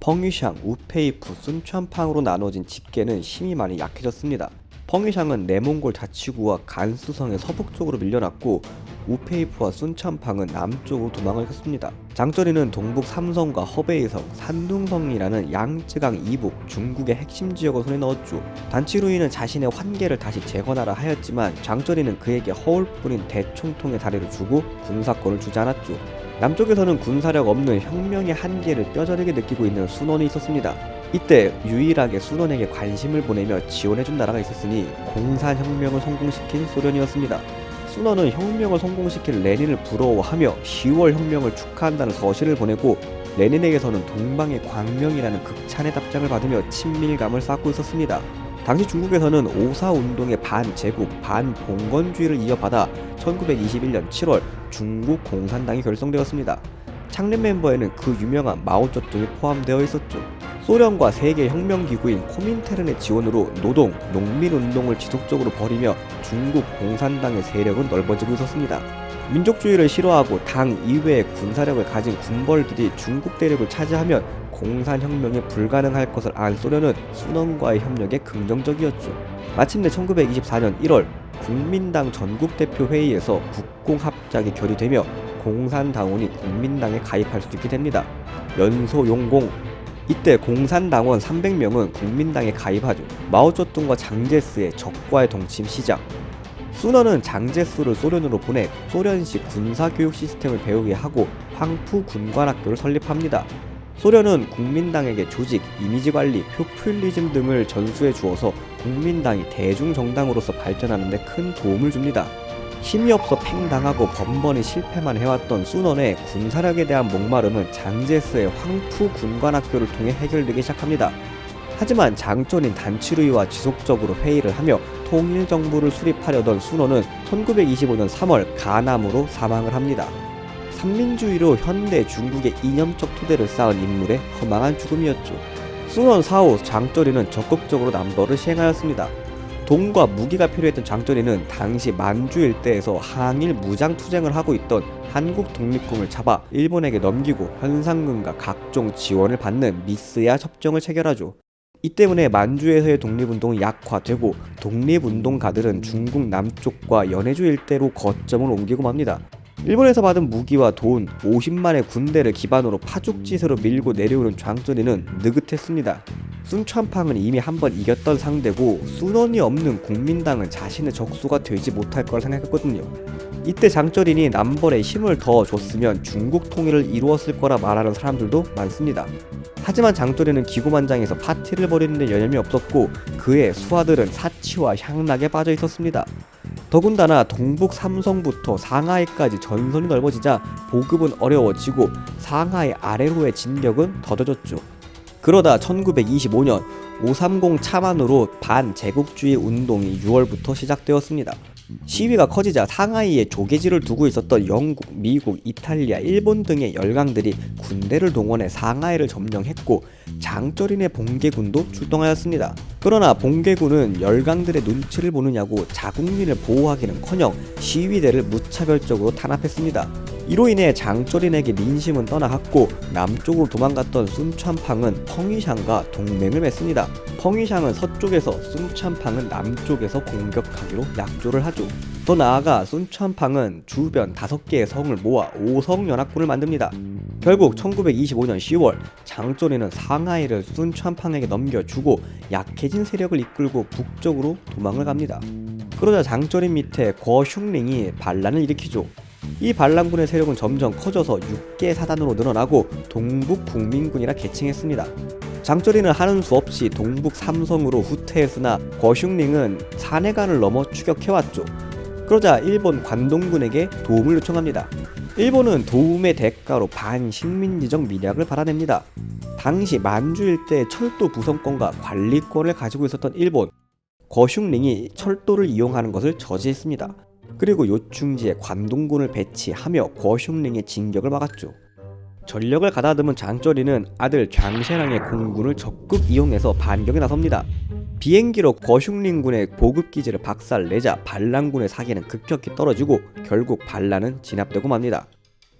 펑유샹, 우페이프, 순천팡으로 나눠진 집계는 힘이 많이 약해졌습니다. 펑유샹은 내몽골 자치구와 간수성의 서북쪽으로 밀려났고 우페이프와 순천팡은 남쪽으로 도망을 켰습니다. 장쩌리는 동북 삼성과 허베이성, 산둥성이라는 양쯔강 이북 중국의 핵심 지역을 손에 넣었죠. 단치루이는 자신의 환계를 다시 재건하라 하였지만 장쩌리는 그에게 허울뿐인 대총통의 다리를 주고 군사권을 주지 않았죠. 남쪽에서는 군사력 없는 혁명의 한계를 뼈저리게 느끼고 있는 순원이 있었습니다. 이때 유일하게 순원에게 관심을 보내며 지원해준 나라가 있었으니 공산혁명을 성공시킨 소련이었습니다. 순원은 혁명을 성공시킨 레닌을 부러워하며 10월 혁명을 축하한다는 서신을 보내고 레닌에게서는 동방의 광명이라는 극찬의 답장을 받으며 친밀감을 쌓고 있었습니다. 당시 중국에서는 오사운동의 반제국, 반봉건주의를 이어받아 1921년 7월 중국 공산당이 결성되었습니다. 창립 멤버에는 그 유명한 마오쩌둥이 포함되어 있었죠. 소련과 세계 혁명기구인 코민테른의 지원으로 노동, 농민운동을 지속적으로 벌이며 중국 공산당의 세력은 넓어지고 있었습니다. 민족주의를 싫어하고 당 이외의 군사력을 가진 군벌들이 중국 대륙을 차지하면 공산혁명이 불가능할 것을 안 소련은 순원과의 협력에 긍정적이었죠. 마침내 1924년 1월 국민당 전국대표회의에서 국공합작이 결의되며 공산당원이 국민당에 가입할 수 있게 됩니다. 연소용공. 이때 공산당원 300명은 국민당에 가입하죠. 마오쩌둥과 장제스의 적과의 동침 시작. 순원은 장제스를 소련으로 보내 소련식 군사교육 시스템을 배우게 하고 황푸 군관학교를 설립합니다. 소련은 국민당에게 조직, 이미지 관리, 포퓰리즘 등을 전수해 주어서 국민당이 대중정당으로서 발전하는 데 큰 도움을 줍니다. 힘이 없어 팽당하고 번번이 실패만 해왔던 순원의 군사력에 대한 목마름은 장제스의 황푸 군관학교를 통해 해결되기 시작합니다. 하지만 장쩌린 단치루이와 지속적으로 회의를 하며 통일정부를 수립하려던 순원은 1925년 3월 간암으로 사망을 합니다. 삼민주의로 현대 중국의 이념적 토대를 쌓은 인물의 허망한 죽음이었죠. 순원 사후 장쩌리는 적극적으로 남벌을 시행하였습니다. 돈과 무기가 필요했던 장쩌리는 당시 만주 일대에서 항일 무장투쟁을 하고 있던 한국 독립군을 잡아 일본에게 넘기고 현상금과 각종 지원을 받는 미스야 협정을 체결하죠. 이 때문에 만주에서의 독립운동이 약화되고 독립운동가들은 중국 남쪽과 연해주 일대로 거점을 옮기고 맙니다. 일본에서 받은 무기와 돈, 50만의 군대를 기반으로 파죽지세로 밀고 내려오는 장쩌리는 느긋했습니다. 순천팡은 이미 한번 이겼던 상대고 순원이 없는 국민당은 자신의 적수가 되지 못할 거라 생각했거든요. 이때 장쩌린이 남벌에 힘을 더 줬으면 중국 통일을 이루었을 거라 말하는 사람들도 많습니다. 하지만 장쩌린은 기고만장해서 파티를 벌이는 데 여념이 없었고 그의 수하들은 사치와 향락에 빠져 있었습니다. 더군다나 동북 삼성부터 상하이까지 전선이 넓어지자 보급은 어려워지고 상하이 아래로의 진격은 더뎌졌죠. 그러다 1925년 530 차만으로 반제국주의 운동이 6월부터 시작되었습니다. 시위가 커지자 상하이에 조개지를 두고 있었던 영국, 미국, 이탈리아, 일본 등의 열강들이 군대를 동원해 상하이를 점령했고 장쩌린의 봉계군도 출동하였습니다. 그러나 봉계군은 열강들의 눈치를 보느냐고 자국민을 보호하기는커녕 시위대를 무차별적으로 탄압했습니다. 이로 인해 장쩌린에게 민심은 떠나갔고 남쪽으로 도망갔던 순천팡은 펑유샹과 동맹을 맺습니다. 펑유샹은 서쪽에서, 순천팡은 남쪽에서 공격하기로 약조를 하죠. 더 나아가 순천팡은 주변 5개의 성을 모아 5성연합군을 만듭니다. 결국 1925년 10월 장쩌린은 상하이를 순천팡에게 넘겨주고 약해진 세력을 이끌고 북쪽으로 도망을 갑니다. 그러자 장쩌린 밑에 거슝링이 반란을 일으키죠. 이 반란군의 세력은 점점 커져서 6개 사단으로 늘어나고 동북 국민군이라 개칭했습니다. 장쩌린은 하는 수 없이 동북 삼성으로 후퇴했으나 거슝링은 산해관을 넘어 추격해왔죠. 그러자 일본 관동군에게 도움을 요청합니다. 일본은 도움의 대가로 반식민지적 밀약을 받아냅니다. 당시 만주 일대의 철도 부선권과 관리권을 가지고 있었던 일본, 거슝링이 철도를 이용하는 것을 저지했습니다. 그리고 요충지에 관동군을 배치하며 거슝링의 진격을 막았죠. 전력을 가다듬은 장쩌린은 아들 장셰랑의 공군을 적극 이용해서 반격에 나섭니다. 비행기로 거슝링군의 보급기지를 박살내자 반란군의 사기는 급격히 떨어지고 결국 반란은 진압되고 맙니다.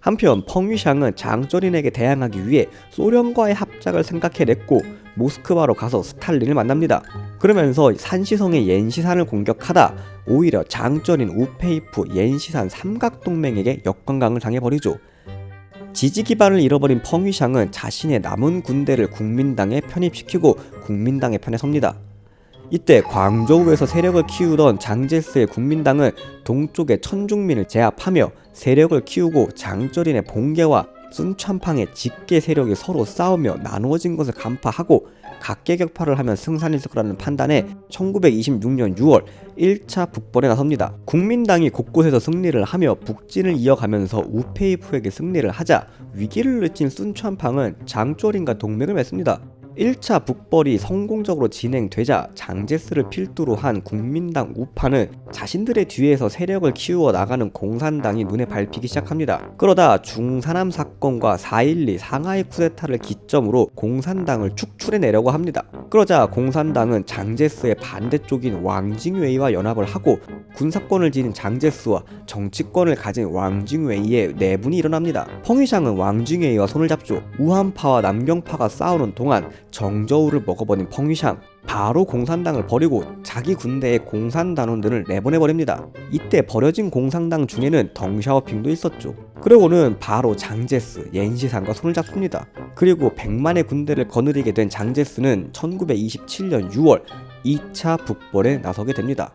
한편 펑위샹은 장쩌린에게 대항하기 위해 소련과의 합작을 생각해냈고 모스크바로 가서 스탈린을 만납니다. 그러면서 산시성의 옌시산을 공격하다 오히려 장쩌린, 우페이프, 옌시산 삼각동맹에게 역관광을 당해버리죠. 지지 기반을 잃어버린 펑위샹은 자신의 남은 군대를 국민당에 편입시키고 국민당의 편에 섭니다. 이때 광저우에서 세력을 키우던 장제스의 국민당은 동쪽의 천중민을 제압하며 세력을 키우고 장쩌린의 봉계와 순천팡의 직계 세력이 서로 싸우며 나누어진 것을 간파하고 각계격파를 하면 승산이 있을 거라는 판단에 1926년 6월 1차 북벌에 나섭니다. 국민당이 곳곳에서 승리를 하며 북진을 이어가면서 우페이프에게 승리를 하자 위기를 느낀 순천팡은 장쩌린과 동맹을 맺습니다. 1차 북벌이 성공적으로 진행되자 장제스를 필두로 한 국민당 우파는 자신들의 뒤에서 세력을 키워 나가는 공산당이 눈에 밟히기 시작합니다. 그러다 중사남 사건과 4.12 상하이 쿠데타를 기점으로 공산당을 축출해내려고 합니다. 그러자 공산당은 장제스의 반대쪽인 왕징웨이와 연합을 하고 군사권을 지닌 장제스와 정치권을 가진 왕징웨이의 내분이 일어납니다. 펑위샹은 왕징웨이와 손을 잡죠. 우한파와 남경파가 싸우는 동안 정저우를 먹어버린 펑위샹, 바로 공산당을 버리고 자기 군대의 공산단원들을 내보내버립니다. 이때 버려진 공산당 중에는 덩샤오핑도 있었죠. 그러고는 바로 장제스, 옌시산과 손을 잡습니다. 그리고 100만의 군대를 거느리게 된 장제스는 1927년 6월 2차 북벌에 나서게 됩니다.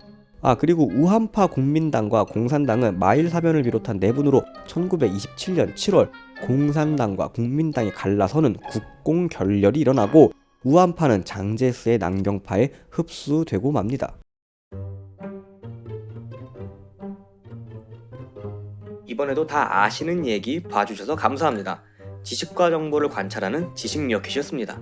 그리고 우한파 국민당과 공산당은 마일사변을 비롯한 내분으로 1927년 7월 공산당과 국민당이 갈라서는 국공결렬이 일어나고 우한파는 장제스의 남경파에 흡수되고 맙니다. 이번에도 다 아시는 얘기 봐주셔서 감사합니다. 지식과 정보를 관찰하는 지식리어캣이었습니다.